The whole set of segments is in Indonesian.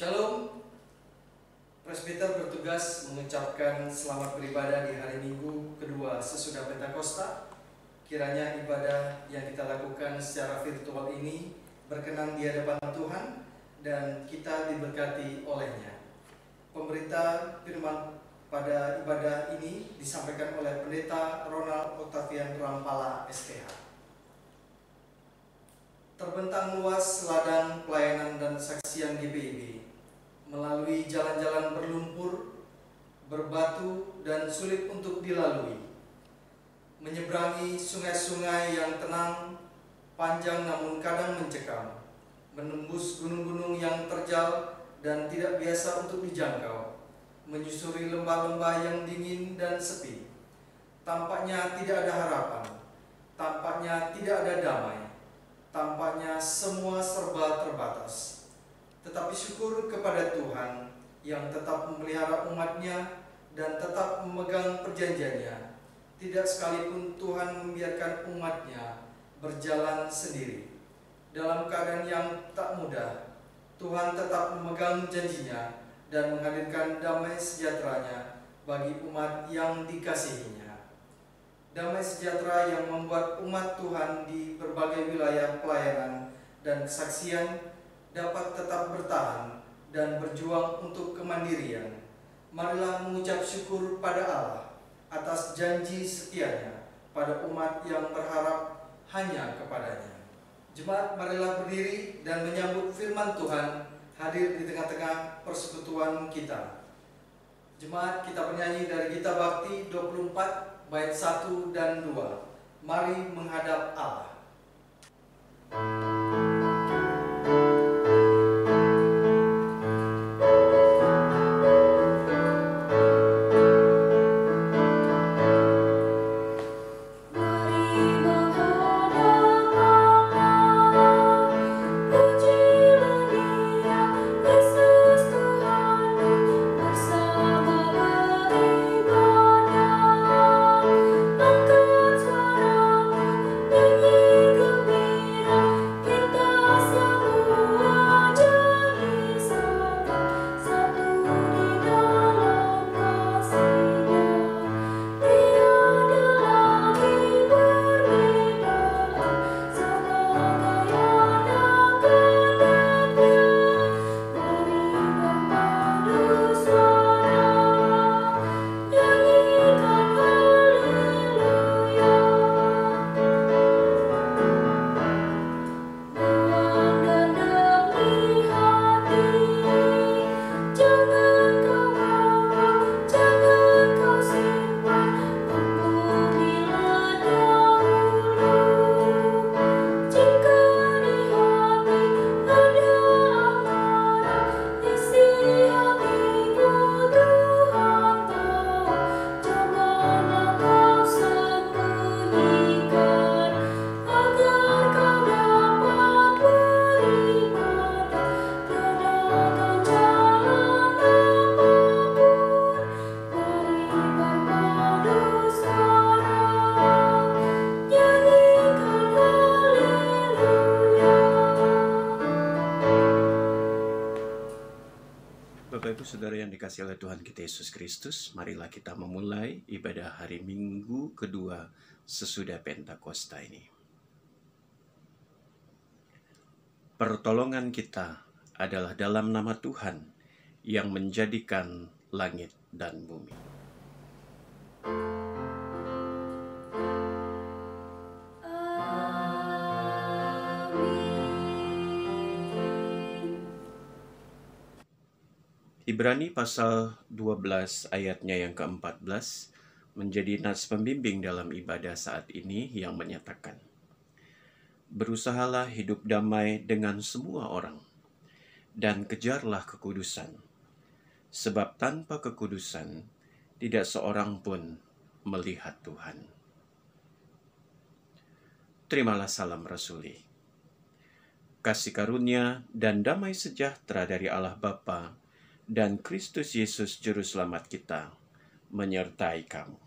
Shalom, Presbiter bertugas mengucapkan selamat beribadah di hari Minggu kedua sesudah Pentakosta. Kiranya ibadah yang kita lakukan secara virtual ini berkenan di hadapan Tuhan dan kita diberkati olehnya. Pemberita firman pada ibadah ini disampaikan oleh Pendeta Ronald Octavian Rampala, SPH. Terbentang luas ladang pelayanan dan kesaksian GPIB melalui jalan-jalan berlumpur, berbatu, dan sulit untuk dilalui, menyeberangi sungai-sungai yang tenang, panjang namun kadang mencekam, menembus gunung-gunung yang terjal dan tidak biasa untuk dijangkau, menyusuri lembah-lembah yang dingin dan sepi. Tampaknya tidak ada harapan, tampaknya tidak ada damai, tampaknya semua serba terbatas. Tetapi syukur kepada Tuhan yang tetap memelihara umat-Nya dan tetap memegang perjanjiannya. Tidak sekalipun Tuhan membiarkan umat-Nya berjalan sendiri. Dalam keadaan yang tak mudah, Tuhan tetap memegang janjinya dan menghadirkan damai sejahtera-Nya bagi umat yang dikasihinya. Damai sejahtera yang membuat umat Tuhan di berbagai wilayah pelayanan dan kesaksian dapat tetap bertahan dan berjuang untuk kemandirian. Marilah mengucap syukur pada Allah atas janji setianya pada umat yang berharap hanya kepadanya. Jemaat, marilah berdiri dan menyambut firman Tuhan hadir di tengah-tengah persekutuan kita. Jemaat, kita bernyanyi dari Gita Bakti 24 bait 1 dan 2. Mari menghadap Allah. Saudara yang dikasihi oleh Tuhan kita Yesus Kristus, marilah kita memulai ibadah hari Minggu kedua sesudah Pentakosta ini. Pertolongan kita adalah dalam nama Tuhan yang menjadikan langit dan bumi. Ibrani pasal 12 ayatnya yang ke-14 menjadi nas pembimbing dalam ibadah saat ini yang menyatakan, berusahalah hidup damai dengan semua orang, dan kejarlah kekudusan, sebab tanpa kekudusan tidak seorang pun melihat Tuhan. Terimalah salam rasuli. Kasih karunia dan damai sejahtera dari Allah Bapa dan Kristus Yesus Juru Selamat kita menyertai kamu.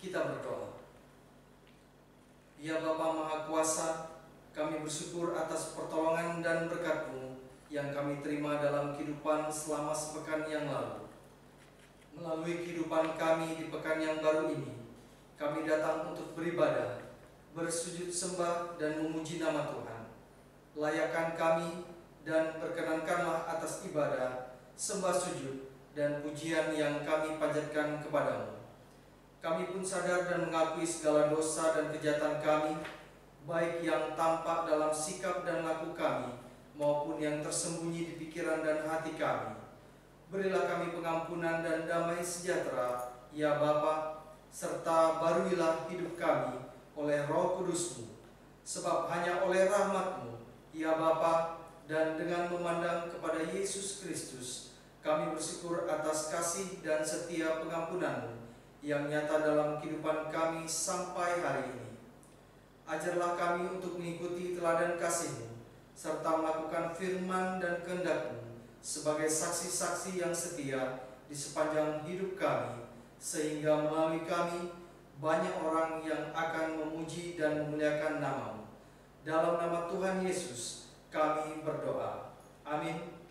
Kita berdoa. Ya Bapa Maha Kuasa, kami bersyukur atas pertolongan dan berkat-Mu yang kami terima dalam kehidupan selama sepekan yang lalu. Melalui kehidupan kami di pekan yang baru ini, kami datang untuk beribadah, bersujud sembah dan memuji nama Tuhan. Layakan kami dan perkenankanlah atas ibadah, sembah sujud, dan pujian yang kami panjatkan kepadamu. Kami pun sadar dan mengakui segala dosa dan kejahatan kami, baik yang tampak dalam sikap dan laku kami, maupun yang tersembunyi di pikiran dan hati kami. Berilah kami pengampunan dan damai sejahtera, ya Bapa, serta baruilah hidup kami oleh Roh Kudus-Mu, sebab hanya oleh rahmat-Mu, ya Bapa, dan dengan memandang kepada Yesus Kristus, kami bersyukur atas kasih dan setia pengampunan-Mu yang nyata dalam kehidupan kami sampai hari ini. Ajarlah kami untuk mengikuti teladan kasih-Mu, serta melakukan firman dan kehendak-Mu sebagai saksi-saksi yang setia di sepanjang hidup kami, sehingga melalui kami banyak orang yang akan memuji dan memuliakan nama-Mu. Dalam nama Tuhan Yesus kami berdoa. Amin.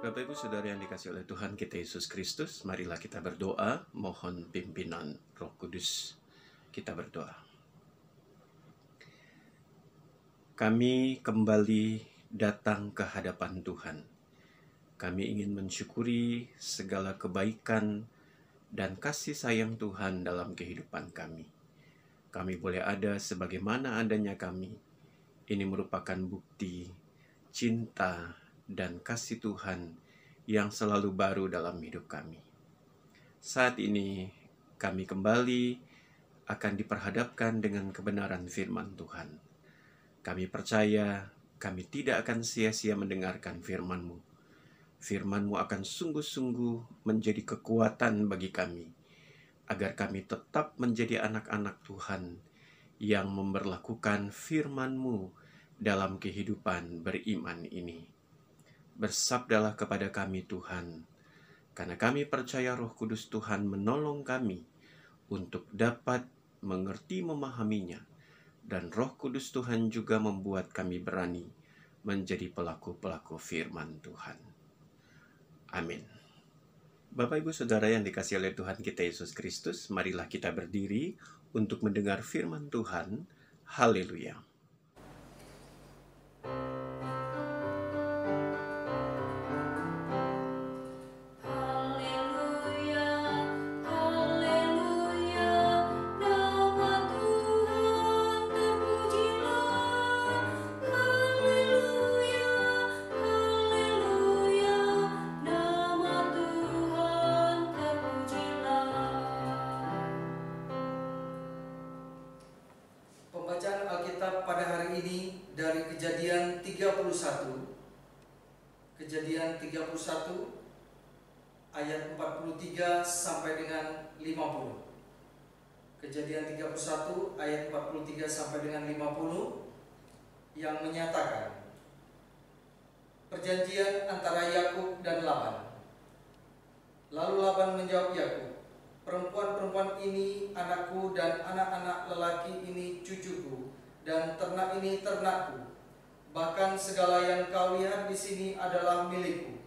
Bapak Ibu Saudara yang dikasihi oleh Tuhan kita Yesus Kristus, marilah kita berdoa, mohon pimpinan Roh Kudus. Kita berdoa. Kami kembali datang ke hadapan Tuhan. Kami ingin mensyukuri segala kebaikan dan kasih sayang Tuhan dalam kehidupan kami. Kami boleh ada sebagaimana adanya kami. Ini merupakan bukti cinta dan kasih Tuhan yang selalu baru dalam hidup kami. Saat ini kami kembali akan diperhadapkan dengan kebenaran firman Tuhan. Kami percaya kami tidak akan sia-sia mendengarkan firman-Mu. Firman-Mu akan sungguh-sungguh menjadi kekuatan bagi kami, agar kami tetap menjadi anak-anak Tuhan yang memberlakukan firman-Mu dalam kehidupan beriman ini. Bersabdalah kepada kami Tuhan, karena kami percaya Roh Kudus Tuhan menolong kami untuk dapat mengerti memahaminya, dan Roh Kudus Tuhan juga membuat kami berani menjadi pelaku-pelaku firman Tuhan. Amin. Bapak Ibu Saudara yang dikasihi oleh Tuhan kita Yesus Kristus, marilah kita berdiri untuk mendengar firman Tuhan. Haleluya. Pembacaan Alkitab pada hari ini dari Kejadian 31. Kejadian 31 ayat 43 sampai dengan 50. Kejadian 31 ayat 43 sampai dengan 50 yang menyatakan perjanjian antara Yakub dan Laban. Lalu Laban menjawab Yakub, "Perempuan-perempuan ini anakku dan anak-anak lelaki ini cucuku dan ternak ini ternakku. Bahkan segala yang kau lihat di sini adalah milikku.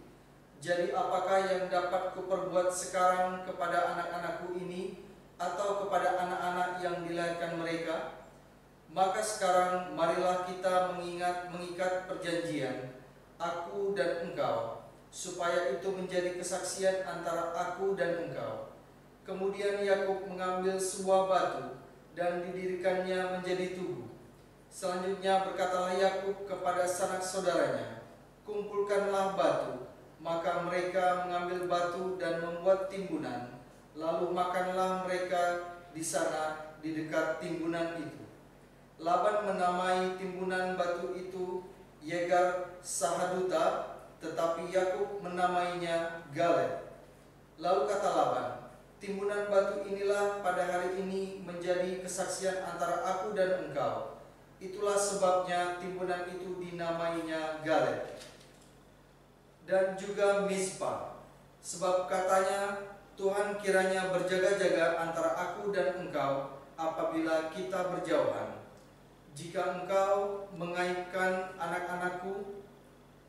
Jadi apakah yang dapat kuperbuat sekarang kepada anak-anakku ini atau kepada anak-anak yang dilahirkan mereka? Maka sekarang marilah kita mengikat perjanjian, aku dan engkau, supaya itu menjadi kesaksian antara aku dan engkau." Kemudian Yakub mengambil sebuah batu dan didirikannya menjadi tugu. Selanjutnya berkatalah Yakub kepada sanak saudaranya, "Kumpulkanlah batu." Maka mereka mengambil batu dan membuat timbunan. Lalu makanlah mereka di sana di dekat timbunan itu. Laban menamai timbunan batu itu Yegar Sahaduta, tetapi Yakub menamainya Galed. Lalu kata Laban, "Timbunan batu inilah pada hari ini menjadi kesaksian antara aku dan engkau." Itulah sebabnya timbunan itu dinamainya Galed. Dan juga Mizpah, sebab katanya, "Tuhan kiranya berjaga-jaga antara aku dan engkau apabila kita berjauhan. Jika engkau mengaibkan anak-anakku,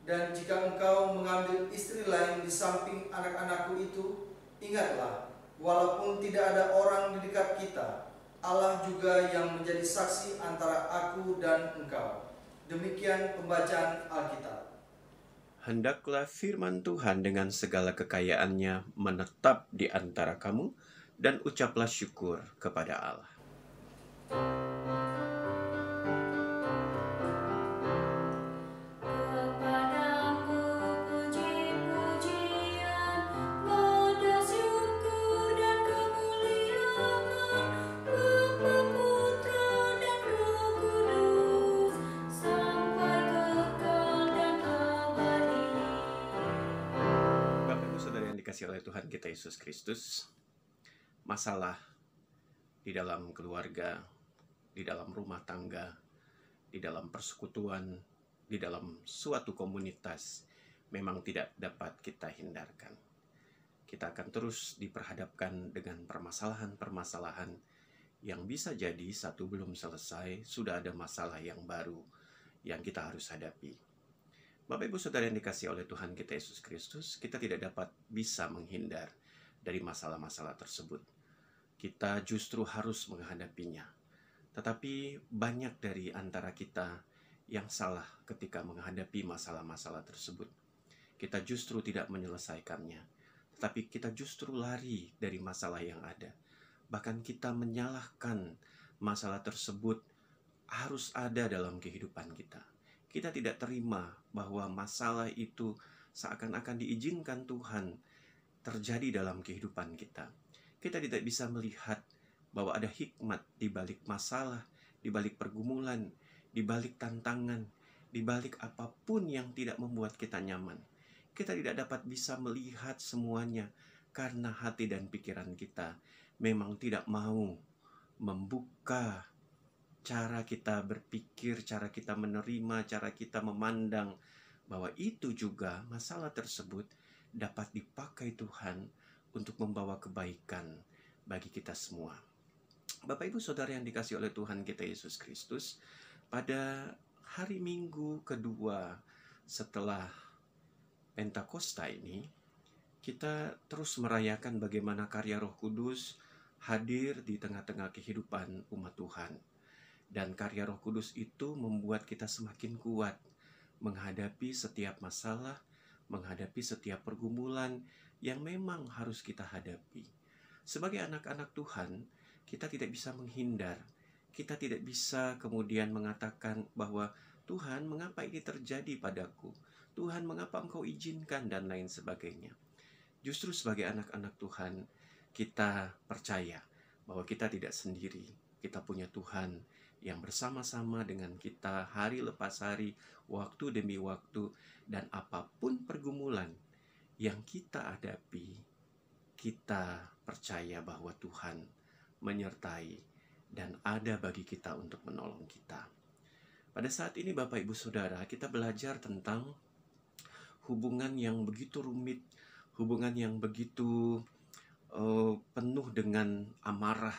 dan jika engkau mengambil istri lain di samping anak-anakku itu, ingatlah, walaupun tidak ada orang di dekat kita, Allah juga yang menjadi saksi antara aku dan engkau." Demikian pembacaan Alkitab. Hendaklah firman Tuhan dengan segala kekayaannya menetap di antara kamu, dan ucaplah syukur kepada Allah. Dikasihi oleh Tuhan kita Yesus Kristus, masalah di dalam keluarga, di dalam rumah tangga, di dalam persekutuan, di dalam suatu komunitas memang tidak dapat kita hindarkan. Kita akan terus diperhadapkan dengan permasalahan-permasalahan yang bisa jadi satu belum selesai, sudah ada masalah yang baru yang kita harus hadapi. Bapak Ibu Saudara yang dikasihi oleh Tuhan kita Yesus Kristus, kita tidak dapat bisa menghindar dari masalah-masalah tersebut. Kita justru harus menghadapinya. Tetapi banyak dari antara kita yang salah ketika menghadapi masalah-masalah tersebut. Kita justru tidak menyelesaikannya, tetapi kita justru lari dari masalah yang ada. Bahkan kita menyalahkan masalah tersebut harus ada dalam kehidupan kita. Kita tidak terima bahwa masalah itu seakan-akan diizinkan Tuhan terjadi dalam kehidupan kita. Kita tidak bisa melihat bahwa ada hikmat di balik masalah, di balik pergumulan, di balik tantangan, di balik apapun yang tidak membuat kita nyaman. Kita tidak dapat bisa melihat semuanya karena hati dan pikiran kita memang tidak mau membuka cara kita berpikir, cara kita menerima, cara kita memandang bahwa itu juga masalah tersebut dapat dipakai Tuhan untuk membawa kebaikan bagi kita semua. Bapak Ibu Saudara yang dikasihi oleh Tuhan kita Yesus Kristus, pada hari Minggu kedua setelah Pentakosta ini, kita terus merayakan bagaimana karya Roh Kudus hadir di tengah-tengah kehidupan umat Tuhan. Dan karya Roh Kudus itu membuat kita semakin kuat menghadapi setiap masalah, menghadapi setiap pergumulan yang memang harus kita hadapi. Sebagai anak-anak Tuhan, kita tidak bisa menghindar. Kita tidak bisa kemudian mengatakan bahwa Tuhan, mengapa ini terjadi padaku? Tuhan, mengapa Engkau izinkan? Dan lain sebagainya. Justru sebagai anak-anak Tuhan, kita percaya bahwa kita tidak sendiri. Kita punya Tuhan yang bersama-sama dengan kita hari lepas hari, waktu demi waktu, dan apapun pergumulan yang kita hadapi, kita percaya bahwa Tuhan menyertai dan ada bagi kita untuk menolong kita. Pada saat ini Bapak Ibu Saudara, kita belajar tentang hubungan yang begitu rumit, hubungan yang begitu penuh dengan amarah,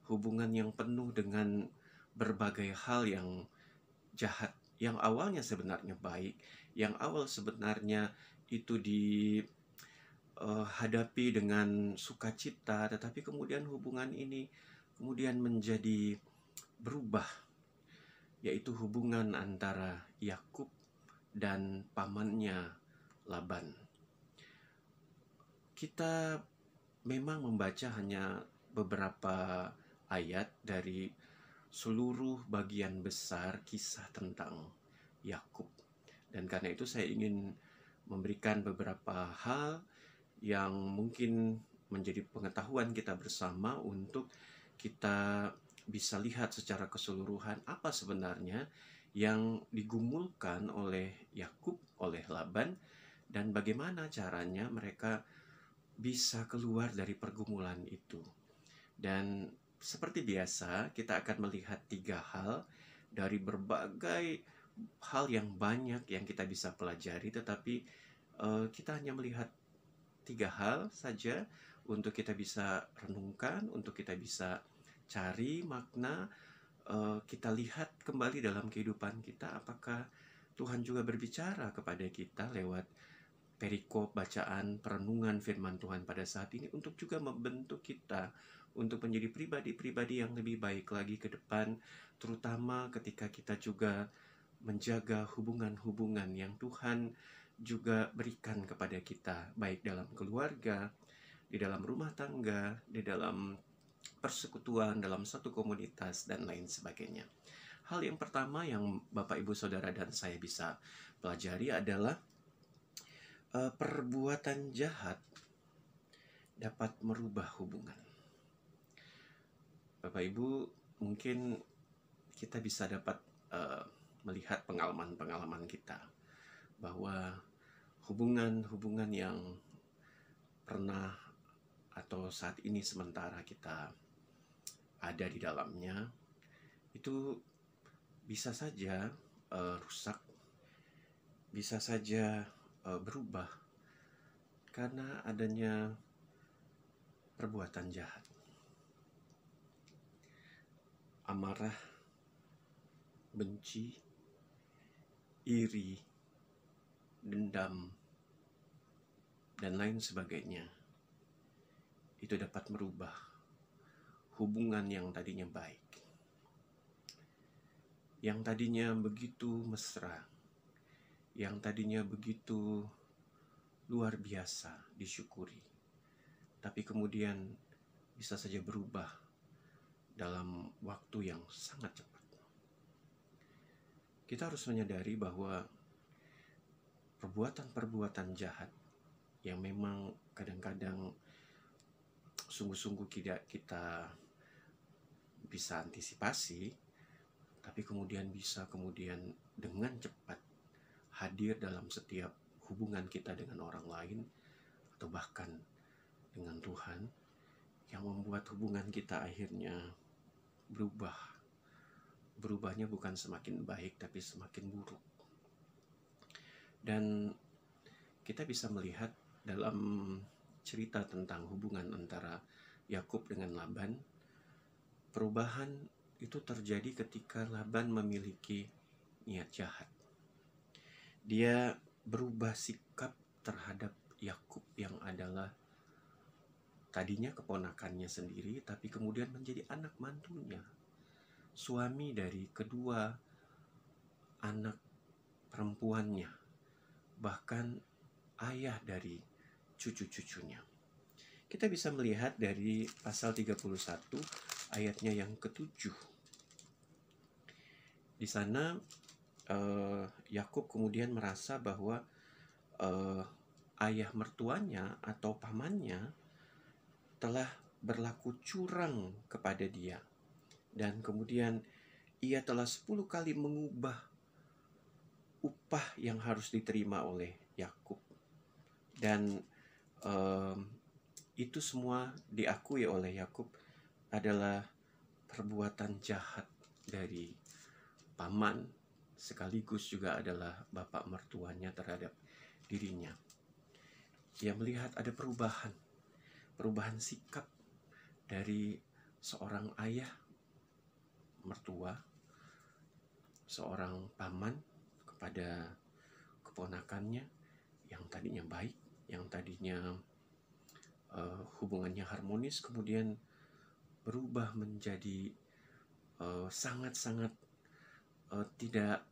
hubungan yang penuh dengan berbagai hal yang jahat, yang awalnya sebenarnya baik, yang awal sebenarnya itu dihadapi dengan sukacita, tetapi kemudian hubungan ini kemudian menjadi berubah, yaitu hubungan antara Yakub dan pamannya Laban. Kita memang membaca hanya beberapa ayat dari seluruh bagian besar kisah tentang Yakub. Dan karena itu saya ingin memberikan beberapa hal yang mungkin menjadi pengetahuan kita bersama untuk kita bisa lihat secara keseluruhan apa sebenarnya yang digumulkan oleh Yakub, oleh Laban, dan bagaimana caranya mereka bisa keluar dari pergumulan itu. Dan seperti biasa, kita akan melihat 3 hal dari berbagai hal yang banyak yang kita bisa pelajari, tetapi kita hanya melihat 3 hal saja untuk kita bisa renungkan, untuk kita bisa cari makna, kita lihat kembali dalam kehidupan kita, apakah Tuhan juga berbicara kepada kita lewat perikop bacaan perenungan firman Tuhan pada saat ini untuk juga membentuk kita untuk menjadi pribadi-pribadi yang lebih baik lagi ke depan, terutama ketika kita juga menjaga hubungan-hubungan yang Tuhan juga berikan kepada kita, baik dalam keluarga, di dalam rumah tangga, di dalam persekutuan, dalam satu komunitas, dan lain sebagainya. Hal yang pertama yang Bapak, Ibu, Saudara, dan saya bisa pelajari adalah perbuatan jahat dapat merubah hubungan. Bapak Ibu, mungkin kita bisa dapat melihat pengalaman-pengalaman kita bahwa hubungan-hubungan yang pernah atau saat ini sementara kita ada di dalamnya itu bisa saja rusak, bisa saja berubah karena adanya perbuatan jahat. Amarah, benci, iri, dendam, dan lain sebagainya, itu dapat merubah hubungan yang tadinya baik, yang tadinya begitu mesra, yang tadinya begitu luar biasa disyukuri, tapi kemudian bisa saja berubah dalam waktu yang sangat cepat. Kita harus menyadari bahwa perbuatan-perbuatan jahat yang memang kadang-kadang sungguh-sungguh tidak kita bisa antisipasi, tapi kemudian bisa dengan cepat hadir dalam setiap hubungan kita dengan orang lain atau bahkan dengan Tuhan, yang membuat hubungan kita akhirnya berubah. Berubahnya bukan semakin baik tapi semakin buruk. Dan kita bisa melihat dalam cerita tentang hubungan antara Yakub dengan Laban, perubahan itu terjadi ketika Laban memiliki niat jahat. Dia berubah sikap terhadap Yakub yang adalah tadinya keponakannya sendiri, tapi kemudian menjadi anak mantunya, suami dari kedua anak perempuannya, bahkan ayah dari cucu-cucunya. Kita bisa melihat dari pasal 31 ayatnya yang ke-7. Di sana Yakub kemudian merasa bahwa ayah mertuanya atau pamannya telah berlaku curang kepada dia, dan kemudian ia telah 10 kali mengubah upah yang harus diterima oleh Yakub, dan itu semua diakui oleh Yakub adalah perbuatan jahat dari paman, sekaligus juga adalah bapak mertuanya terhadap dirinya. Ia melihat ada perubahan sikap dari seorang ayah mertua, seorang paman kepada keponakannya yang tadinya baik, yang tadinya hubungannya harmonis, kemudian berubah menjadi sangat-sangat tidak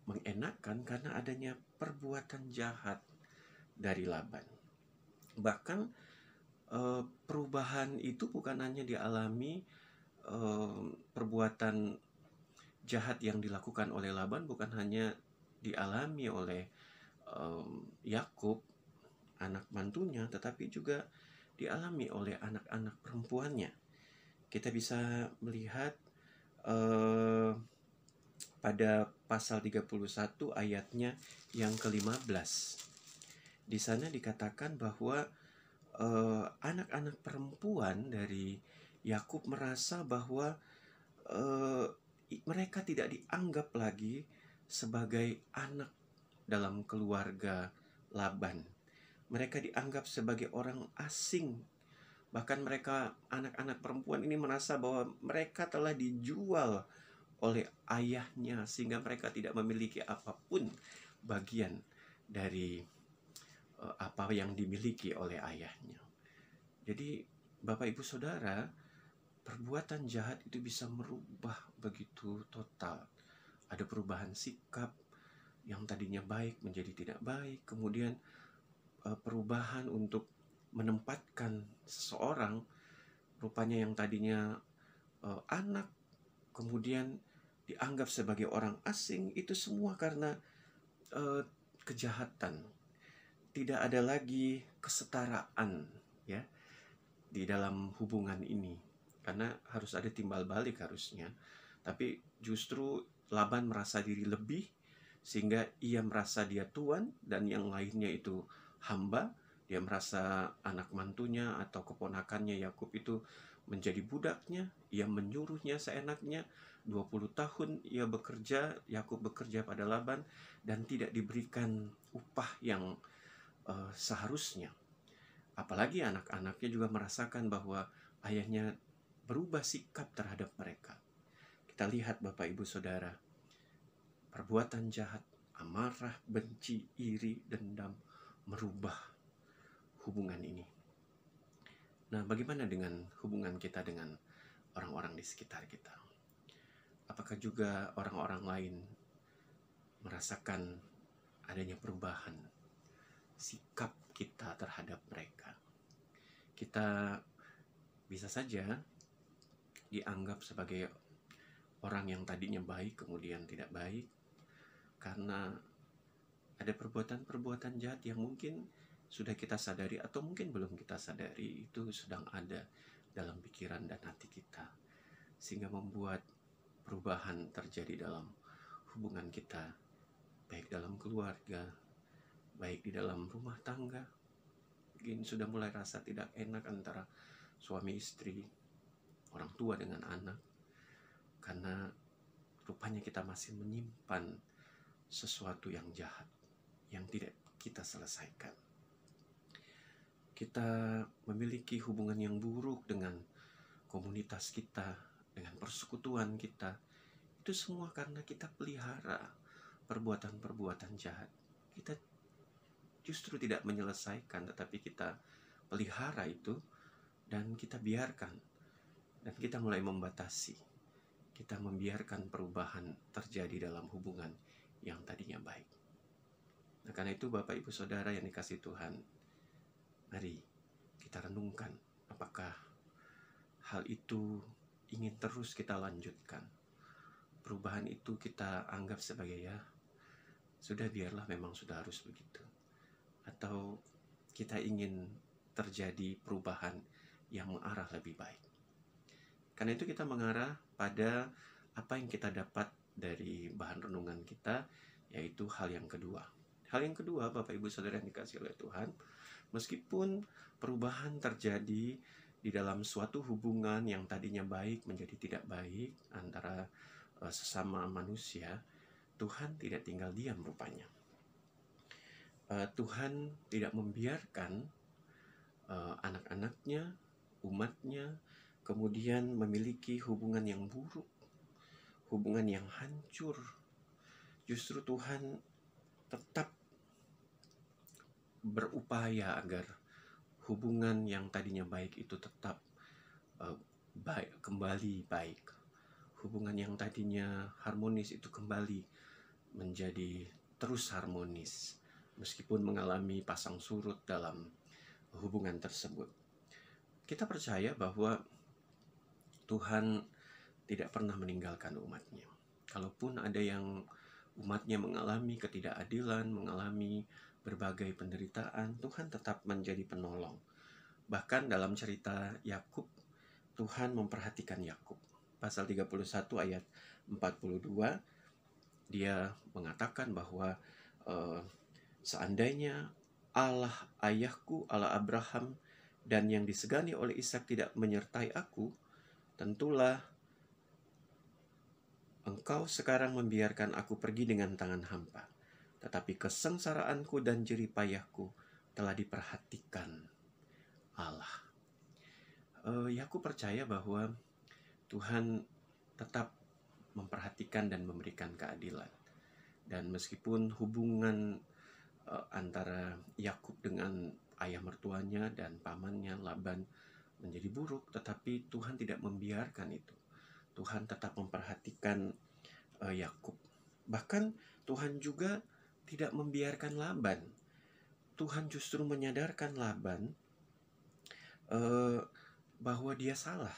mengenakan karena adanya perbuatan jahat dari Laban. Bahkan perubahan itu bukan hanya dialami perbuatan jahat yang dilakukan oleh Laban, bukan hanya dialami oleh Yakub, anak mantunya, tetapi juga dialami oleh anak-anak perempuannya. Kita bisa melihat pada pasal 31 ayatnya yang ke-15. Di sana dikatakan bahwa anak-anak perempuan dari Yakub merasa bahwa mereka tidak dianggap lagi sebagai anak dalam keluarga Laban. Mereka dianggap sebagai orang asing. Bahkan mereka, anak-anak perempuan ini merasa bahwa mereka telah dijual oleh ayahnya, sehingga mereka tidak memiliki apapun bagian dari apa yang dimiliki oleh ayahnya. Jadi Bapak Ibu Saudara, perbuatan jahat itu bisa merubah begitu total. Ada perubahan sikap yang tadinya baik menjadi tidak baik, kemudian perubahan untuk menempatkan seseorang, rupanya yang tadinya anak kemudian dianggap sebagai orang asing. Itu semua karena kejahatan. Tidak ada lagi kesetaraan ya di dalam hubungan ini, karena harus ada timbal balik harusnya. Tapi justru Laban merasa diri lebih, sehingga ia merasa dia tuan dan yang lainnya itu hamba. Dia merasa anak mantunya atau keponakannya Yakub itu menjadi budaknya. Ia menyuruhnya seenaknya. 20 tahun ia bekerja, Yakub bekerja pada Laban, dan tidak diberikan upah yang seharusnya. Apalagi anak-anaknya juga merasakan bahwa ayahnya berubah sikap terhadap mereka. Kita lihat Bapak Ibu Saudara, perbuatan jahat amarah, benci, iri, dendam merubah hubungan ini. Nah, bagaimana dengan hubungan kita dengan orang-orang di sekitar kita? Apakah juga orang-orang lain merasakan adanya perubahan sikap kita terhadap mereka? Kita bisa saja dianggap sebagai orang yang tadinya baik kemudian tidak baik karena ada perbuatan-perbuatan jahat yang mungkin sudah kita sadari atau mungkin belum kita sadari itu sedang ada dalam pikiran dan hati kita, sehingga membuat perubahan terjadi dalam hubungan kita, baik dalam keluarga, baik di dalam rumah tangga. Mungkin sudah mulai rasa tidak enak antara suami istri, orang tua dengan anak, karena rupanya kita masih menyimpan sesuatu yang jahat yang tidak kita selesaikan. Kita memiliki hubungan yang buruk dengan komunitas kita, dengan persekutuan kita. Itu semua karena kita pelihara perbuatan-perbuatan jahat. Kita justru tidak menyelesaikan, tetapi kita pelihara itu dan kita biarkan. Dan kita mulai membatasi. Kita membiarkan perubahan terjadi dalam hubungan yang tadinya baik. Nah, karena itu Bapak Ibu Saudara yang dikasihi Tuhan, mari kita renungkan apakah hal itu ingin terus kita lanjutkan. Perubahan itu kita anggap sebagai sudah biarlah memang sudah harus begitu. Atau kita ingin terjadi perubahan yang mengarah lebih baik. Karena itu kita mengarah pada apa yang kita dapat dari bahan renungan kita, yaitu hal yang kedua. Hal yang kedua, Bapak Ibu Saudara yang dikasihi oleh Tuhan, meskipun perubahan terjadi di dalam suatu hubungan yang tadinya baik menjadi tidak baik antara sesama manusia, Tuhan tidak tinggal diam rupanya. Tuhan tidak membiarkan anak-anaknya, umatnya, kemudian memiliki hubungan yang buruk, hubungan yang hancur. Justru Tuhan tetap berupaya agar hubungan yang tadinya baik itu tetap kembali baik. Hubungan yang tadinya harmonis itu kembali menjadi terus harmonis, meskipun mengalami pasang surut dalam hubungan tersebut. Kita percaya bahwa Tuhan tidak pernah meninggalkan umatnya. Kalaupun ada yang umatnya mengalami ketidakadilan, mengalami berbagai penderitaan, Tuhan tetap menjadi penolong. Bahkan dalam cerita Yakub, Tuhan memperhatikan Yakub. Pasal 31 ayat 42, dia mengatakan bahwa seandainya Allah ayahku, Allah Abraham, dan yang disegani oleh Ishak tidak menyertai aku, tentulah engkau sekarang membiarkan aku pergi dengan tangan hampa. Tetapi kesengsaraanku dan jerih payahku telah diperhatikan Allah. Yakub percaya bahwa Tuhan tetap memperhatikan dan memberikan keadilan. Dan meskipun hubungan antara Yakub dengan ayah mertuanya dan pamannya Laban menjadi buruk, tetapi Tuhan tidak membiarkan itu. Tuhan tetap memperhatikan Yakub. Bahkan Tuhan juga tidak membiarkan Laban. Tuhan justru menyadarkan Laban bahwa dia salah.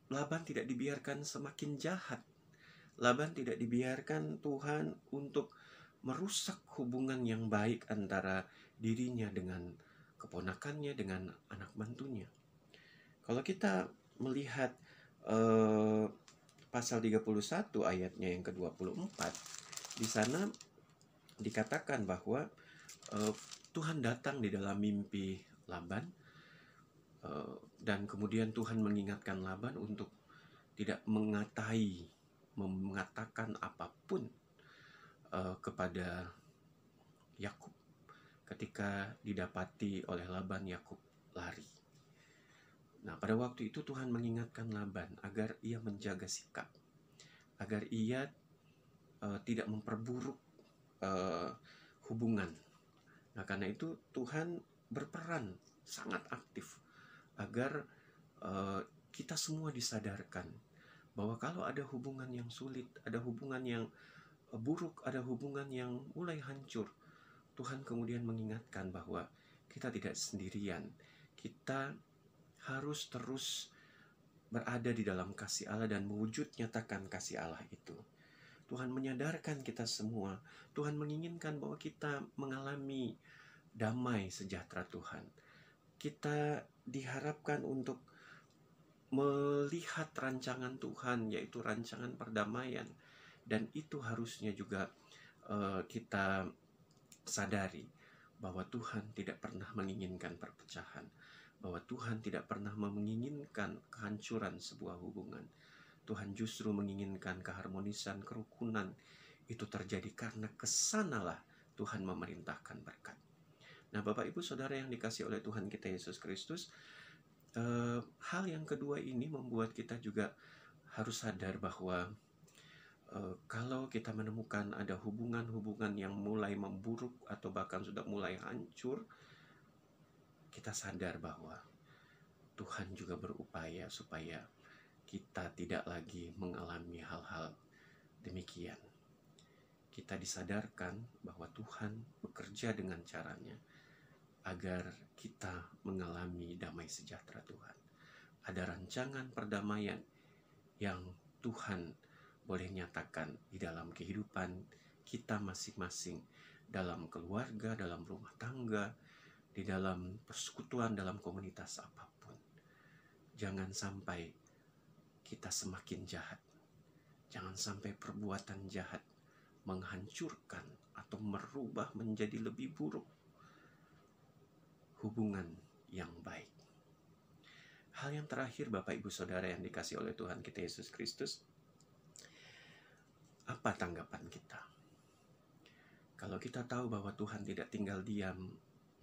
Laban tidak dibiarkan semakin jahat. Laban tidak dibiarkan Tuhan untuk merusak hubungan yang baik antara dirinya dengan keponakannya, dengan anak mantunya. Kalau kita melihat pasal 31 ayatnya yang ke-24, di sana dikatakan bahwa Tuhan datang di dalam mimpi Laban, dan kemudian Tuhan mengingatkan Laban untuk tidak mengatakan apapun kepada Yakub. Ketika didapati oleh Laban, Yakub lari. Nah, pada waktu itu Tuhan mengingatkan Laban agar ia menjaga sikap, agar ia tidak memperburuk hubungan. Nah, karena itu Tuhan berperan sangat aktif agar kita semua disadarkan bahwa kalau ada hubungan yang sulit, ada hubungan yang buruk, ada hubungan yang mulai hancur, Tuhan kemudian mengingatkan bahwa kita tidak sendirian. Kita harus terus berada di dalam kasih Allah dan mewujud nyatakan kasih Allah itu. Tuhan menyadarkan kita semua, Tuhan menginginkan bahwa kita mengalami damai sejahtera Tuhan. Kita diharapkan untuk melihat rancangan Tuhan, yaitu rancangan perdamaian. Dan itu harusnya juga kita sadari bahwa Tuhan tidak pernah menginginkan perpecahan, bahwa Tuhan tidak pernah menginginkan kehancuran sebuah hubungan. Tuhan justru menginginkan keharmonisan, kerukunan itu terjadi karena kesanalah Tuhan memerintahkan berkat. Nah, Bapak Ibu Saudara yang dikasihi oleh Tuhan kita Yesus Kristus, hal yang kedua ini membuat kita juga harus sadar bahwa kalau kita menemukan ada hubungan-hubungan yang mulai memburuk atau bahkan sudah mulai hancur, kita sadar bahwa Tuhan juga berupaya supaya kita tidak lagi mengalami hal-hal demikian. Kita disadarkan bahwa Tuhan bekerja dengan caranya agar kita mengalami damai sejahtera Tuhan. Ada rancangan perdamaian yang Tuhan boleh nyatakan di dalam kehidupan kita masing-masing, dalam keluarga, dalam rumah tangga, di dalam persekutuan, dalam komunitas apapun. Jangan sampai kita semakin jahat. Jangan sampai perbuatan jahat menghancurkan atau merubah menjadi lebih buruk hubungan yang baik. Hal yang terakhir, Bapak Ibu Saudara yang dikasihi oleh Tuhan kita Yesus Kristus, apa tanggapan kita? Kalau kita tahu bahwa Tuhan tidak tinggal diam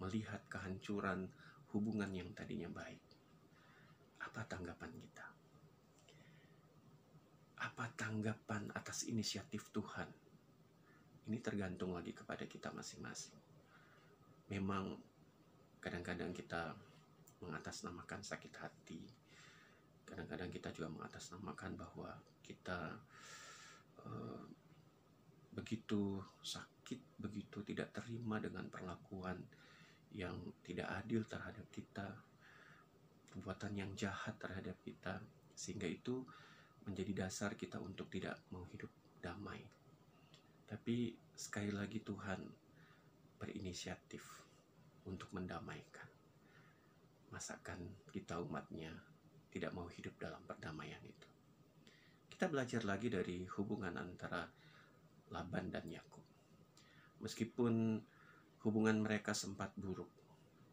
melihat kehancuran hubungan yang tadinya baik, apa tanggapan kita? Apa tanggapan atas inisiatif Tuhan? Ini tergantung lagi kepada kita masing-masing. Memang kadang-kadang kita mengatasnamakan sakit hati. Kadang-kadang kita juga mengatasnamakan bahwa kita begitu sakit, begitu tidak terima dengan perlakuan yang tidak adil terhadap kita, perbuatan yang jahat terhadap kita, sehingga itu menjadi dasar kita untuk tidak mau hidup damai. Tapi sekali lagi Tuhan berinisiatif untuk mendamaikan. Masakan kita umatnya tidak mau hidup dalam perdamaian itu? Kita belajar lagi dari hubungan antara Laban dan Yakub. Meskipun hubungan mereka sempat buruk,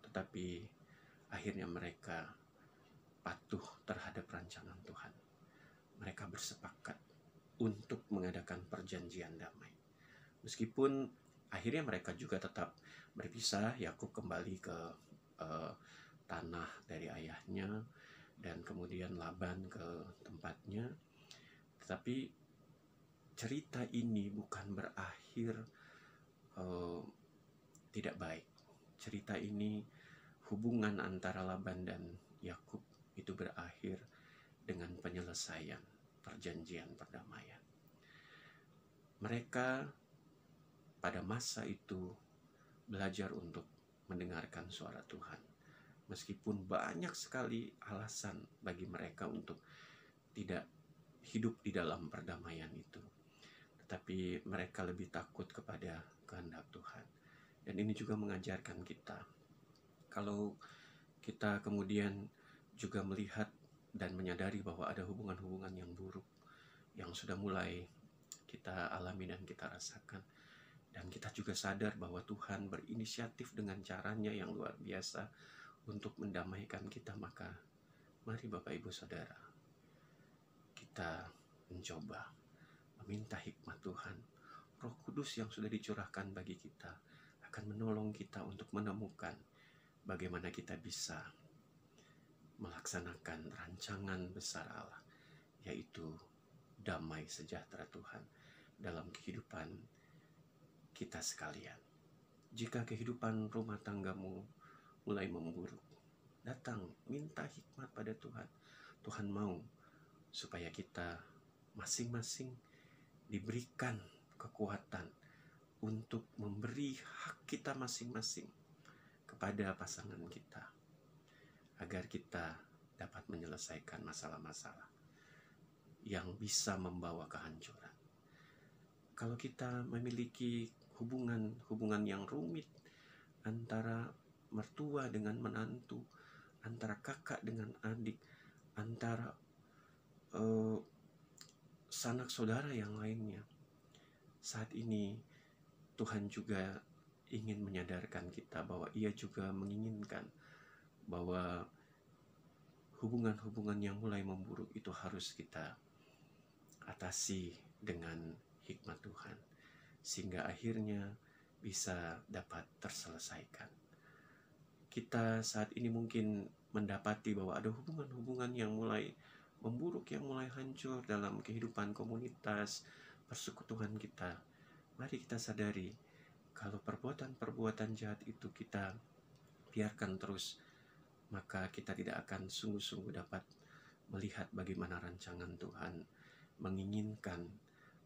tetapi akhirnya mereka patuh terhadap rancangan Tuhan. Mereka bersepakat untuk mengadakan perjanjian damai. Meskipun akhirnya mereka juga tetap berpisah, Yakub kembali ke tanah dari ayahnya, dan kemudian Laban ke tempatnya. Tetapi cerita ini bukan berakhir tidak baik. Cerita ini, hubungan antara Laban dan Yakub itu berakhir dengan penyelesaian perjanjian perdamaian. Mereka pada masa itu belajar untuk mendengarkan suara Tuhan. Meskipun banyak sekali alasan bagi mereka untuk tidak hidup di dalam perdamaian itu, tetapi mereka lebih takut kepada kehendak Tuhan. Dan ini juga mengajarkan kita, kalau kita kemudian juga melihat dan menyadari bahwa ada hubungan-hubungan yang buruk yang sudah mulai kita alami dan kita rasakan, dan kita juga sadar bahwa Tuhan berinisiatif dengan caranya yang luar biasa untuk mendamaikan kita, maka mari Bapak Ibu Saudara, kita mencoba meminta hikmat Tuhan. Roh Kudus yang sudah dicurahkan bagi kita akan menolong kita untuk menemukan bagaimana kita bisa melaksanakan rancangan besar Allah, yaitu damai sejahtera Tuhan. dalam kehidupan kita sekalian. Jika kehidupan rumah tanggamu mulai memburuk, datang minta hikmat pada Tuhan. Tuhan mau supaya kita masing-masing diberikan kekuatan untuk memberi hak kita masing-masing kepada pasangan kita, agar kita dapat menyelesaikan masalah-masalah yang bisa membawa kehancuran. Kalau kita memiliki hubungan yang rumit antara mertua dengan menantu, antara kakak dengan adik, antara sanak saudara yang lainnya, saat ini Tuhan juga ingin menyadarkan kita bahwa Ia juga menginginkan bahwa hubungan-hubungan yang mulai memburuk itu harus kita atasi dengan hikmat Tuhan, sehingga akhirnya bisa dapat terselesaikan. Kita saat ini mungkin mendapati bahwa ada hubungan-hubungan yang mulai memburuk, yang mulai hancur dalam kehidupan komunitas, persekutuan kita. Mari kita sadari, kalau perbuatan-perbuatan jahat itu kita biarkan terus, maka kita tidak akan sungguh-sungguh dapat melihat bagaimana rancangan Tuhan menginginkan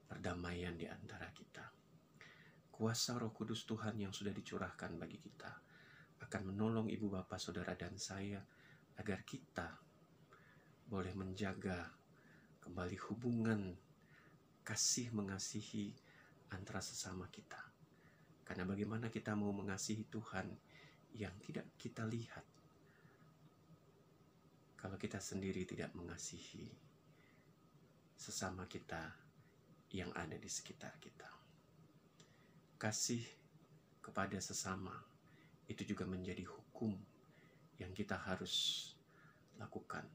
perdamaian di antara kita. Kuasa Roh Kudus Tuhan yang sudah dicurahkan bagi kita akan menolong ibu bapak saudara dan saya agar kita boleh menjaga kembali hubungan kasih mengasihi antara sesama kita. Karena bagaimana kita mau mengasihi Tuhan yang tidak kita lihat kalau kita sendiri tidak mengasihi sesama kita yang ada di sekitar kita. Kasih kepada sesama itu juga menjadi hukum yang kita harus lakukan.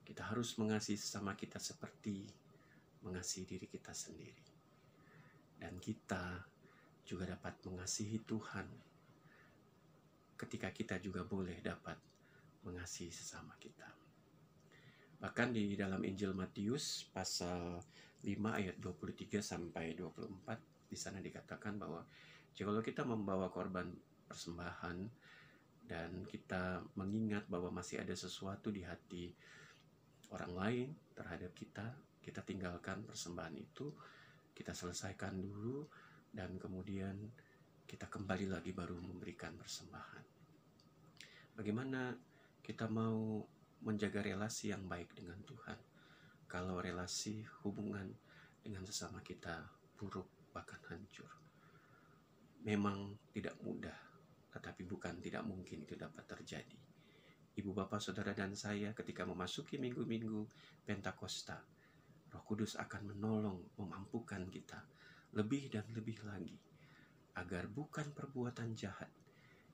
Kita harus mengasihi sesama kita seperti mengasihi diri kita sendiri. Dan kita juga dapat mengasihi Tuhan ketika kita juga boleh dapat mengasihi sesama kita. Bahkan di dalam Injil Matius pasal 5 ayat 23 sampai 24, di sana dikatakan bahwa jika kita membawa korban persembahan dan kita mengingat bahwa masih ada sesuatu di hati orang lain terhadap kita, kita tinggalkan persembahan itu, kita selesaikan dulu, dan kemudian kita kembali lagi baru memberikan persembahan. Bagaimana kita mau menjaga relasi yang baik dengan Tuhan kalau relasi hubungan dengan sesama kita buruk bahkan hancur? Memang tidak mudah, tetapi bukan tidak mungkin itu dapat terjadi. Ibu bapak saudara dan saya ketika memasuki minggu-minggu Pentakosta, Roh Kudus akan menolong, memampukan kita lebih dan lebih lagi agar bukan perbuatan jahat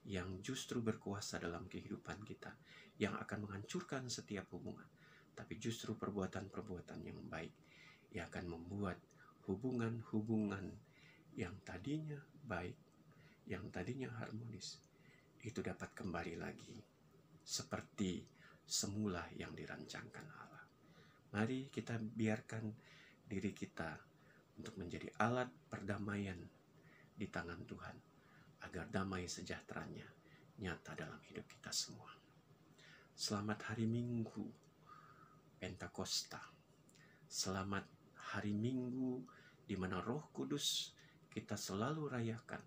yang justru berkuasa dalam kehidupan kita, yang akan menghancurkan setiap hubungan, tapi justru perbuatan-perbuatan yang baik yang akan membuat hubungan-hubungan yang tadinya baik, yang tadinya harmonis, itu dapat kembali lagi seperti semula yang dirancangkan Allah. Mari kita biarkan diri kita untuk menjadi alat perdamaian di tangan Tuhan, agar damai sejahteranya nyata dalam hidup kita semua. Selamat hari Minggu Pentakosta. Selamat hari Minggu di mana Roh Kudus kita selalu rayakan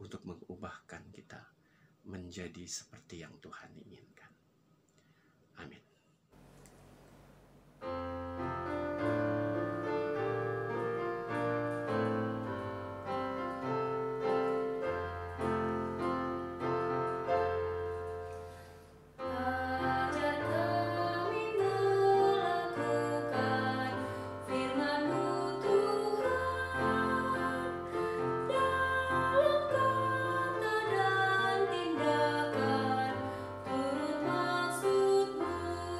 untuk mengubahkan kita menjadi seperti yang Tuhan inginkan. Amin. Turut maksud-Mu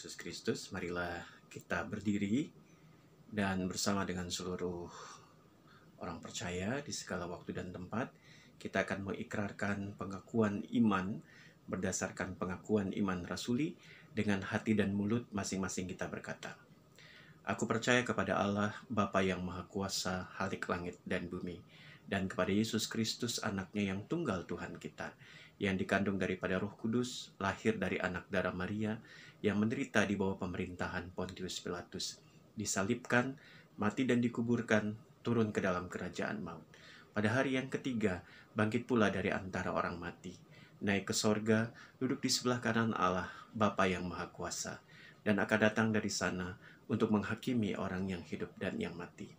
Yesus Kristus, marilah kita berdiri dan bersama dengan seluruh orang percaya di segala waktu dan tempat, kita akan mengikrarkan pengakuan iman berdasarkan pengakuan iman rasuli dengan hati dan mulut masing-masing kita berkata, Aku percaya kepada Allah, Bapa yang Maha Kuasa, Khalik langit dan bumi, dan kepada Yesus Kristus, anaknya yang tunggal Tuhan kita, yang dikandung daripada Roh Kudus, lahir dari anak darah Maria, yang menderita di bawah pemerintahan Pontius Pilatus, disalibkan, mati dan dikuburkan, turun ke dalam kerajaan maut. Pada hari yang ketiga, bangkit pula dari antara orang mati, naik ke sorga, duduk di sebelah kanan Allah, Bapa yang Maha Kuasa, dan akan datang dari sana untuk menghakimi orang yang hidup dan yang mati.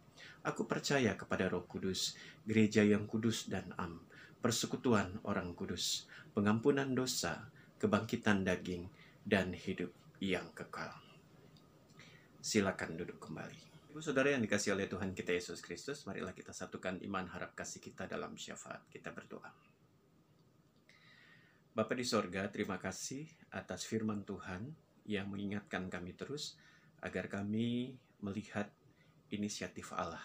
Aku percaya kepada Roh Kudus, gereja yang kudus dan am, persekutuan orang kudus, pengampunan dosa, kebangkitan daging, dan hidup yang kekal. Silakan duduk kembali. Ibu saudara yang dikasihi oleh Tuhan kita Yesus Kristus, marilah kita satukan iman harap kasih kita dalam syafaat. Kita berdoa. Bapa di sorga, terima kasih atas firman Tuhan yang mengingatkan kami terus agar kami melihat inisiatif Allah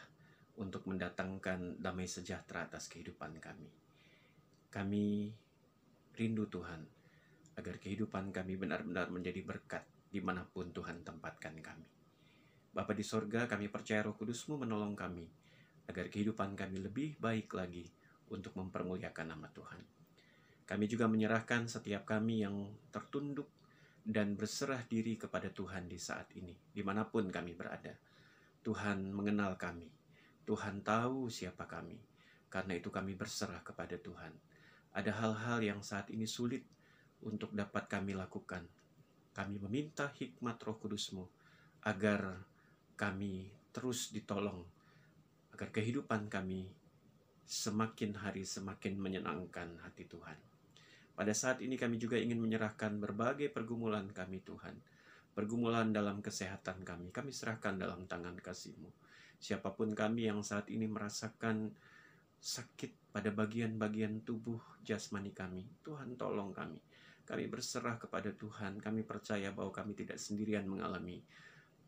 untuk mendatangkan damai sejahtera atas kehidupan kami. Kami rindu Tuhan agar kehidupan kami benar-benar menjadi berkat dimanapun Tuhan tempatkan kami. Bapa di sorga, kami percaya Roh Kudus-Mu menolong kami agar kehidupan kami lebih baik lagi untuk mempermuliakan nama Tuhan. Kami juga menyerahkan setiap kami yang tertunduk dan berserah diri kepada Tuhan di saat ini, dimanapun kami berada. Tuhan mengenal kami, Tuhan tahu siapa kami, karena itu kami berserah kepada Tuhan. Ada hal-hal yang saat ini sulit untuk dapat kami lakukan. Kami meminta hikmat Roh Kudus-Mu agar kami terus ditolong, agar kehidupan kami semakin hari semakin menyenangkan hati Tuhan. Pada saat ini kami juga ingin menyerahkan berbagai pergumulan kami Tuhan. Pergumulan dalam kesehatan kami serahkan dalam tangan kasih-Mu. Siapapun kami yang saat ini merasakan sakit pada bagian-bagian tubuh jasmani kami, Tuhan tolong kami. Kami berserah kepada Tuhan, kami percaya bahwa kami tidak sendirian mengalami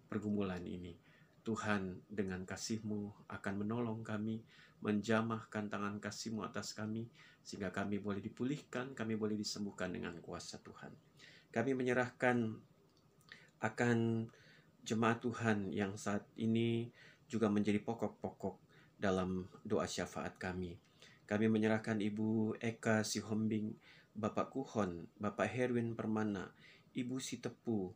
pergumulan ini. Tuhan dengan kasih-Mu akan menolong kami, menjamahkan tangan kasih-Mu atas kami, sehingga kami boleh dipulihkan, kami boleh disembuhkan dengan kuasa Tuhan. Kami menyerahkan akan jemaat Tuhan yang saat ini juga menjadi pokok-pokok dalam doa syafaat kami. Kami menyerahkan Ibu Eka Sihombing, Bapak Kuhon, Bapak Herwin Permana, Ibu Sitepu,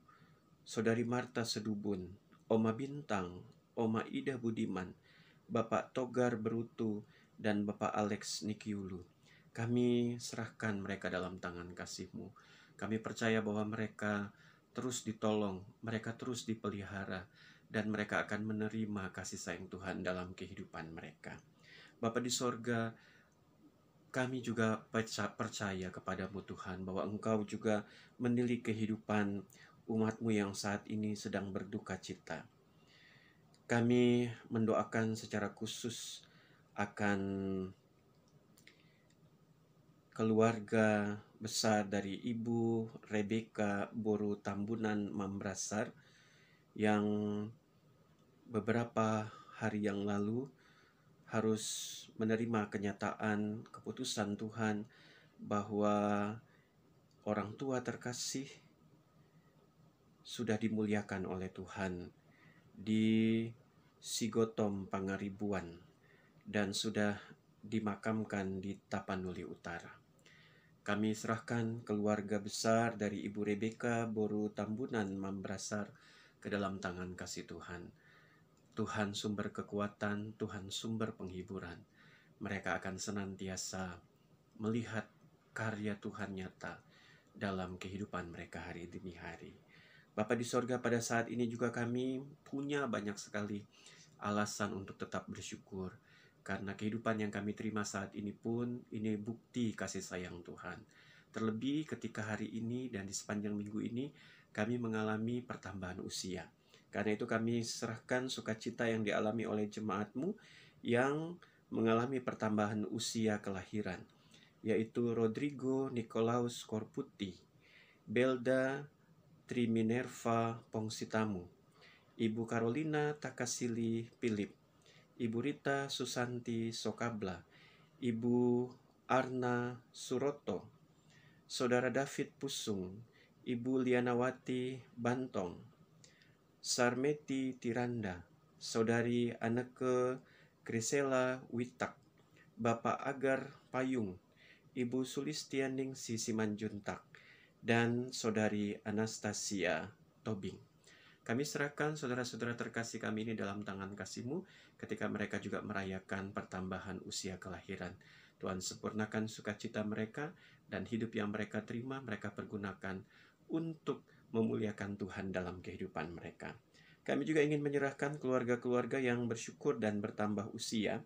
Saudari Marta Sedubun, Oma Bintang, Oma Ida Budiman, Bapak Togar Berutu, dan Bapak Alex Nikiulu. Kami serahkan mereka dalam tangan kasih-Mu. Kami percaya bahwa mereka terus ditolong, mereka terus dipelihara, dan mereka akan menerima kasih sayang Tuhan dalam kehidupan mereka. Bapa di sorga, kami juga percaya kepada-Mu Tuhan, bahwa Engkau juga menilik kehidupan umat-Mu yang saat ini sedang berduka cita. Kami mendoakan secara khusus akan keluarga besar dari Ibu Rebeka Boru Tambunan Mambrasar yang beberapa hari yang lalu harus menerima kenyataan keputusan Tuhan bahwa orang tua terkasih sudah dimuliakan oleh Tuhan di Sigotom Pangaribuan dan sudah dimakamkan di Tapanuli Utara. Kami serahkan keluarga besar dari Ibu Rebeka Boru Tambunan Mambrasar ke dalam tangan kasih Tuhan. Tuhan sumber kekuatan, Tuhan sumber penghiburan. Mereka akan senantiasa melihat karya Tuhan nyata dalam kehidupan mereka hari demi hari. Bapa di sorga, pada saat ini juga kami punya banyak sekali alasan untuk tetap bersyukur. Karena kehidupan yang kami terima saat ini pun, ini bukti kasih sayang Tuhan. Terlebih ketika hari ini dan di sepanjang minggu ini, kami mengalami pertambahan usia. Karena itu kami serahkan sukacita yang dialami oleh jemaat-Mu yang mengalami pertambahan usia kelahiran, yaitu Rodrigo Nikolaus Korputi, Belda Triminerva Pongsitamu, Ibu Carolina Takasili Philip, Ibu Rita Susanti Sokabla, Ibu Arna Suroto, Saudara David Pusung, Ibu Lianawati Bantong, Sarmeti Tiranda, Saudari Anneke Grisela Witak, Bapak Agar Payung, Ibu Sulistianingsi Simanjuntak, dan Saudari Anastasia Tobing. Kami serahkan saudara-saudara terkasih kami ini dalam tangan kasih-Mu ketika mereka juga merayakan pertambahan usia kelahiran. Tuhan sempurnakan sukacita mereka dan hidup yang mereka terima, mereka pergunakan untuk memuliakan Tuhan dalam kehidupan mereka. Kami juga ingin menyerahkan keluarga-keluarga yang bersyukur dan bertambah usia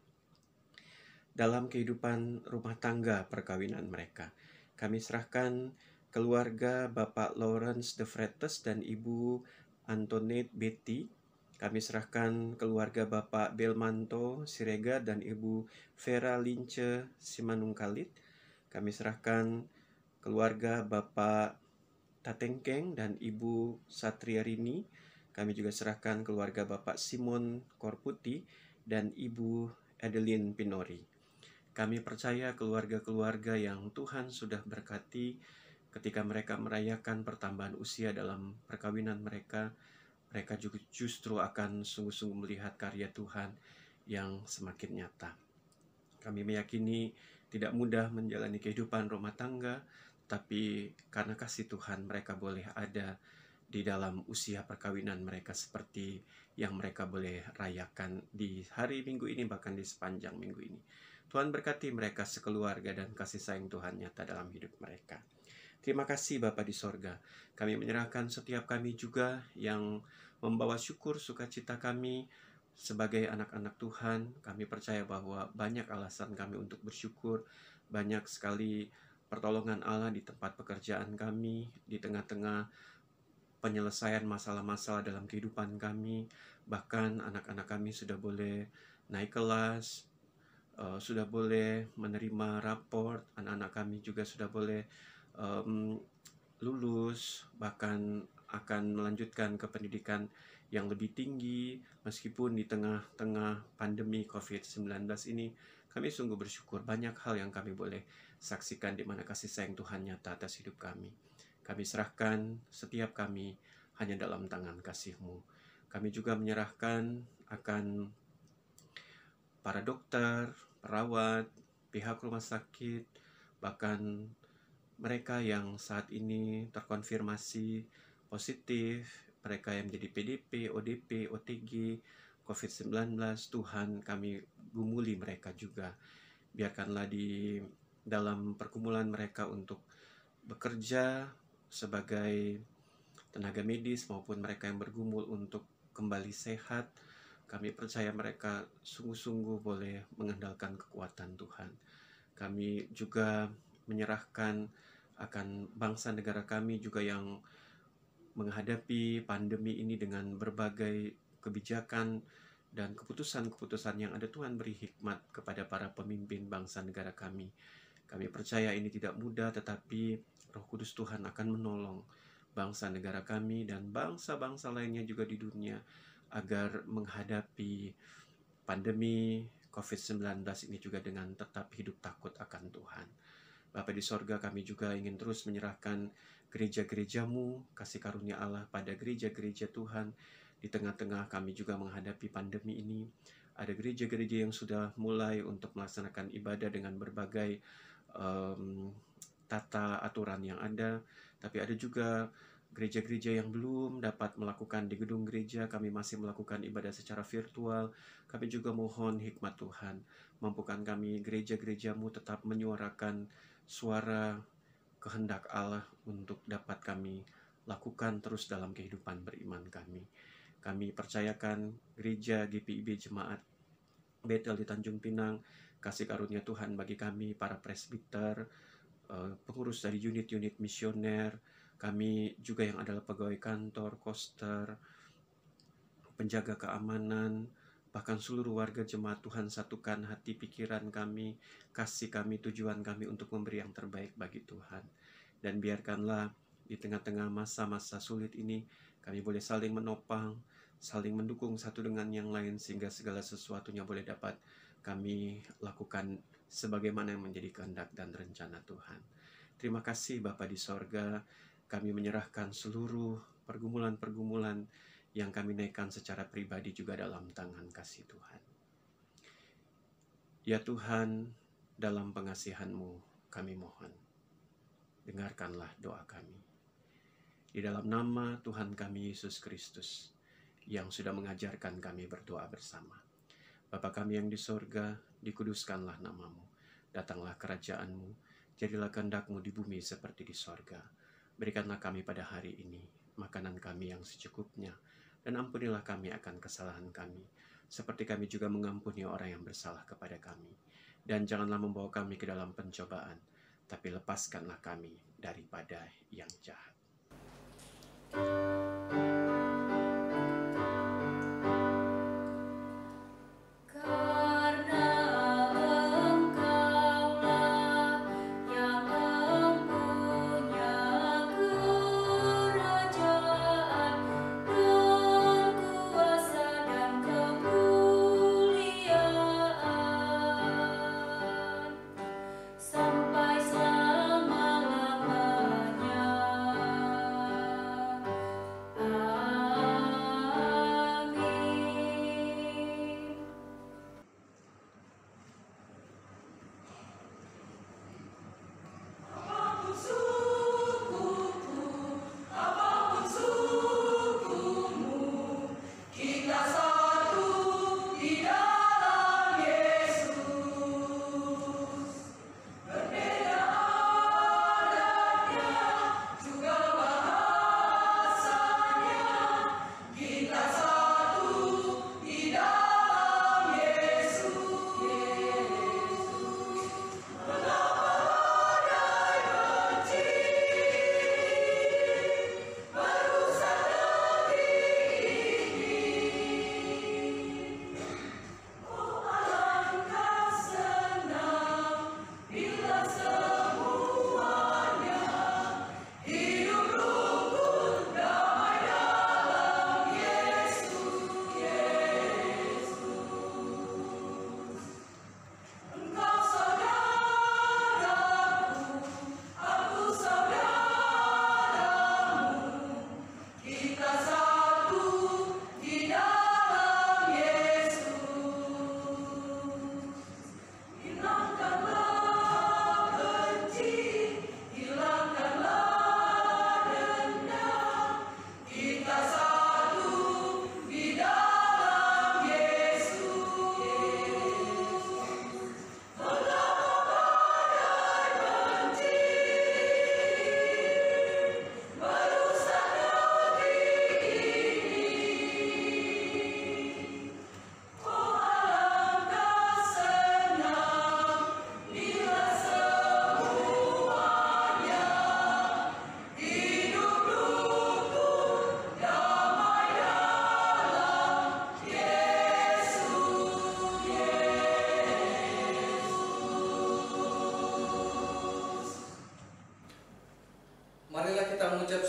dalam kehidupan rumah tangga perkawinan mereka. Kami serahkan keluarga Bapak Lawrence de Vretes dan Ibu Antoinette Betty. Kami serahkan keluarga Bapak Belmanto Siregar dan Ibu Vera Lince Simanungkalit. Kami serahkan keluarga Bapak Tatengkeng dan Ibu Satriarini. Kami juga serahkan keluarga Bapak Simon Korputi dan Ibu Adeline Pinori. Kami percaya keluarga-keluarga yang Tuhan sudah berkati ketika mereka merayakan pertambahan usia dalam perkawinan mereka, mereka juga justru akan sungguh-sungguh melihat karya Tuhan yang semakin nyata. Kami meyakini tidak mudah menjalani kehidupan rumah tangga, tapi karena kasih Tuhan mereka boleh ada di dalam usia perkawinan mereka seperti yang mereka boleh rayakan di hari Minggu ini, bahkan di sepanjang minggu ini. Tuhan berkati mereka sekeluarga dan kasih sayang Tuhan nyata dalam hidup mereka. Terima kasih Bapa di sorga. Kami menyerahkan setiap kami juga yang membawa syukur sukacita kami sebagai anak-anak Tuhan. Kami percaya bahwa banyak alasan kami untuk bersyukur, banyak sekali pertolongan Allah di tempat pekerjaan kami, di tengah-tengah penyelesaian masalah-masalah dalam kehidupan kami. Bahkan anak-anak kami sudah boleh naik kelas, sudah boleh menerima raport, anak-anak kami juga sudah boleh lulus, bahkan akan melanjutkan ke pendidikan yang lebih tinggi. Meskipun di tengah-tengah pandemi COVID-19 ini, kami sungguh bersyukur banyak hal yang kami boleh saksikan di mana kasih sayang Tuhan nyata atas hidup kami. Kami serahkan setiap kami hanya dalam tangan kasih-Mu. Kami juga menyerahkan akan para dokter, perawat, pihak rumah sakit, bahkan mereka yang saat ini terkonfirmasi positif, mereka yang menjadi PDP, ODP, OTG, COVID-19, Tuhan kami gumuli mereka juga. Biarkanlah di dalam pergumulan mereka untuk bekerja sebagai tenaga medis maupun mereka yang bergumul untuk kembali sehat, kami percaya mereka sungguh-sungguh boleh mengandalkan kekuatan Tuhan. Kami juga menyerahkan akan bangsa negara kami juga yang menghadapi pandemi ini dengan berbagai kebijakan dan keputusan-keputusan yang ada. Tuhan beri hikmat kepada para pemimpin bangsa negara kami. Kami percaya ini tidak mudah, tetapi Roh Kudus Tuhan akan menolong bangsa negara kami dan bangsa-bangsa lainnya juga di dunia agar menghadapi pandemi COVID-19 ini juga dengan tetap hidup takut akan Tuhan. Bapa di sorga, kami juga ingin terus menyerahkan gereja-gereja-Mu, kasih karunia Allah pada gereja-gereja Tuhan. Di tengah-tengah kami juga menghadapi pandemi ini, ada gereja-gereja yang sudah mulai untuk melaksanakan ibadah dengan berbagai tata aturan yang ada, tapi ada juga gereja-gereja yang belum dapat melakukan di gedung gereja. Kami masih melakukan ibadah secara virtual. Kami juga mohon hikmat Tuhan, mampukan kami gereja-gereja-Mu tetap menyuarakan suara kehendak Allah untuk dapat kami lakukan terus dalam kehidupan beriman kami. Kami percayakan gereja GPIB Jemaat Betel di Tanjung Pinang, kasih karunia Tuhan bagi kami, para presbiter, pengurus dari unit-unit misioner, kami juga yang adalah pegawai kantor, koster, penjaga keamanan, bahkan seluruh warga jemaat. Tuhan satukan hati pikiran kami, kasih kami tujuan kami untuk memberi yang terbaik bagi Tuhan. Dan biarkanlah di tengah-tengah masa-masa sulit ini kami boleh saling menopang, saling mendukung satu dengan yang lain, sehingga segala sesuatunya boleh dapat kami lakukan sebagaimana yang menjadi kehendak dan rencana Tuhan. Terima kasih Bapa di sorga, kami menyerahkan seluruh pergumulan-pergumulan yang kami naikkan secara pribadi juga dalam tangan kasih Tuhan. Ya Tuhan, dalam pengasihan-Mu kami mohon, dengarkanlah doa kami. Di dalam nama Tuhan kami Yesus Kristus, yang sudah mengajarkan kami berdoa bersama. Bapa kami yang di sorga, dikuduskanlah nama-Mu. Datanglah kerajaan-Mu, jadilah kehendak-Mu di bumi seperti di sorga. Berikanlah kami pada hari ini makanan kami yang secukupnya, dan ampunilah kami akan kesalahan kami, seperti kami juga mengampuni orang yang bersalah kepada kami. Dan janganlah membawa kami ke dalam pencobaan, tapi lepaskanlah kami daripada yang jahat.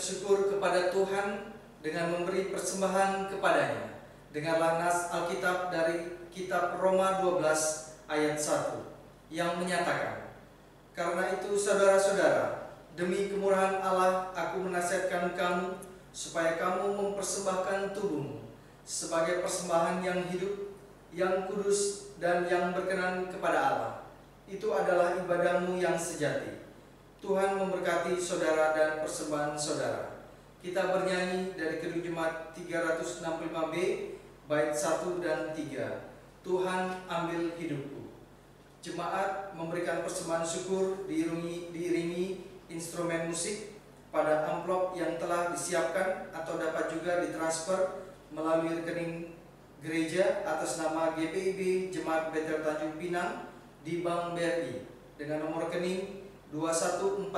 Syukur kepada Tuhan dengan memberi persembahan kepadanya. Dengarlah nas Alkitab dari kitab Roma 12 ayat 1 yang menyatakan, "Karena itu saudara-saudara, demi kemurahan Allah aku menasihatkan kamu supaya kamu mempersembahkan tubuhmu sebagai persembahan yang hidup, yang kudus dan yang berkenan kepada Allah. Itu adalah ibadahmu yang sejati." Tuhan memberkati saudara dan persembahan saudara. Kita bernyanyi dari Kidung Jemaat 365B, bait 1 dan 3. Tuhan ambil hidupku. Jemaat memberikan persembahan syukur diiringi instrumen musik pada amplop yang telah disiapkan atau dapat juga ditransfer melalui rekening gereja atas nama GPIB Jemaat Bethel Tanjung Pinang di Bank BRI dengan nomor rekening 2147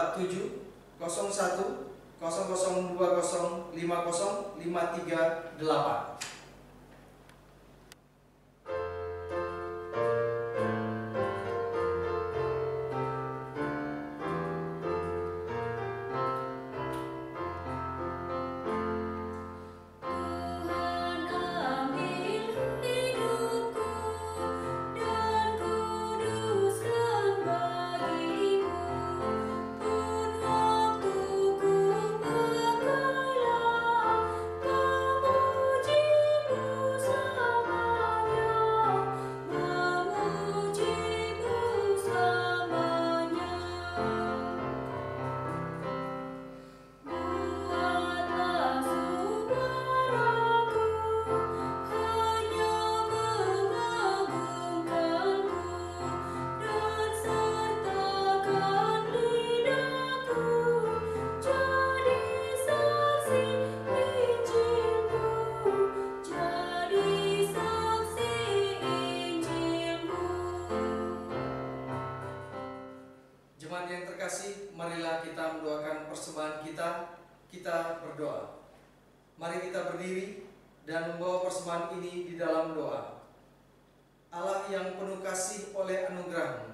01 0020 50 538. marilah kita mendoakan persembahan kita berdoa. Mari kita berdiri dan membawa persembahan ini di dalam doa. Allah yang penuh kasih oleh anugerah-Mu,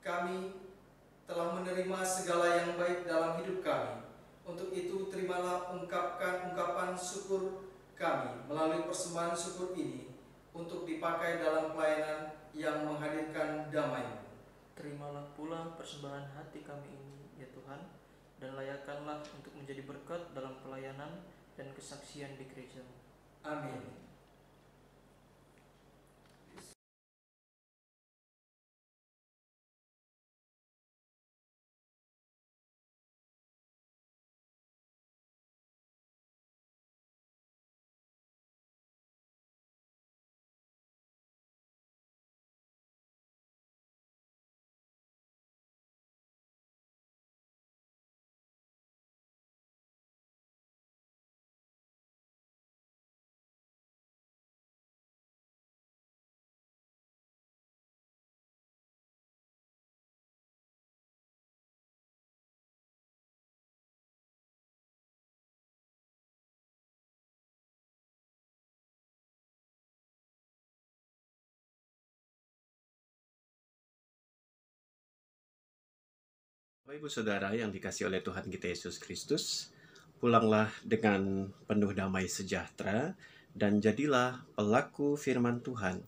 kami telah menerima segala yang baik dalam hidup kami. Untuk itu terimalah ungkapan syukur kami melalui persembahan syukur ini untuk dipakai dalam pelayanan yang menghadirkan damai-Mu. Terimalah pula persembahan hati kami ini, ya Tuhan, dan layakkanlah untuk menjadi berkat dalam pelayanan dan kesaksian di gereja. Amin. Bapak Ibu Saudara yang dikasihi oleh Tuhan kita Yesus Kristus, pulanglah dengan penuh damai sejahtera dan jadilah pelaku firman Tuhan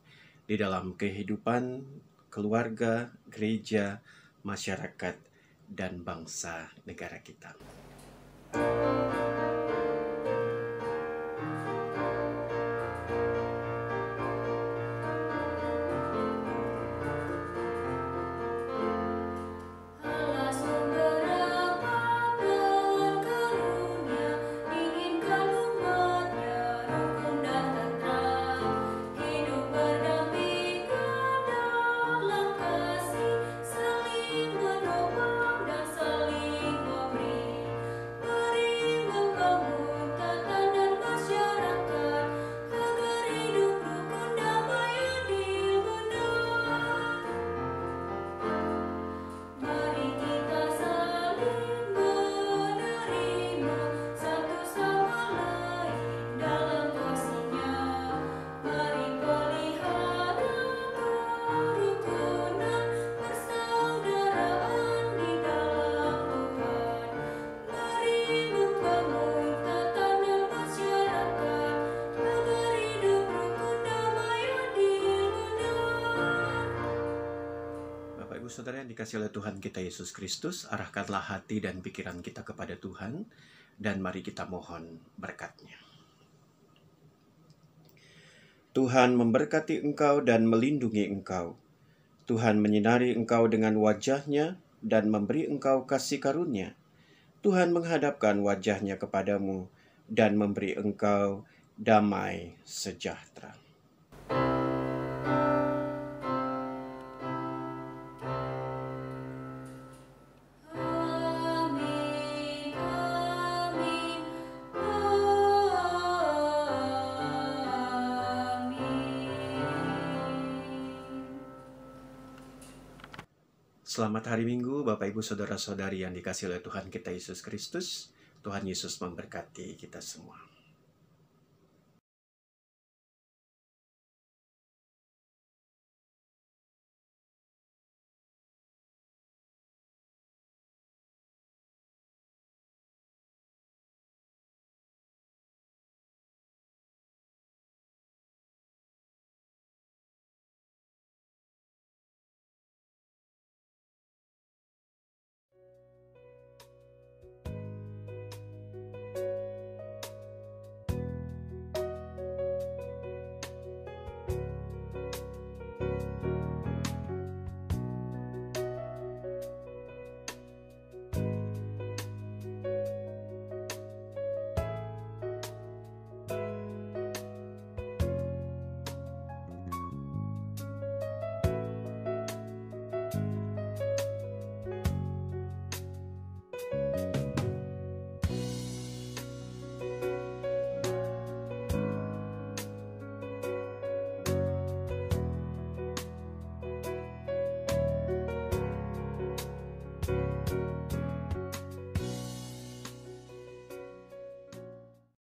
di dalam kehidupan keluarga, gereja, masyarakat, dan bangsa negara kita. Saudara yang dikasihi oleh Tuhan kita Yesus Kristus, arahkanlah hati dan pikiran kita kepada Tuhan, dan mari kita mohon berkat-Nya. Tuhan memberkati engkau dan melindungi engkau. Tuhan menyinari engkau dengan wajah-Nya dan memberi engkau kasih karunia. Tuhan menghadapkan wajah-Nya kepadamu dan memberi engkau damai sejahtera. Selamat hari Minggu, Bapak Ibu Saudara-saudari yang dikasihi oleh Tuhan kita Yesus Kristus. Tuhan Yesus memberkati kita semua.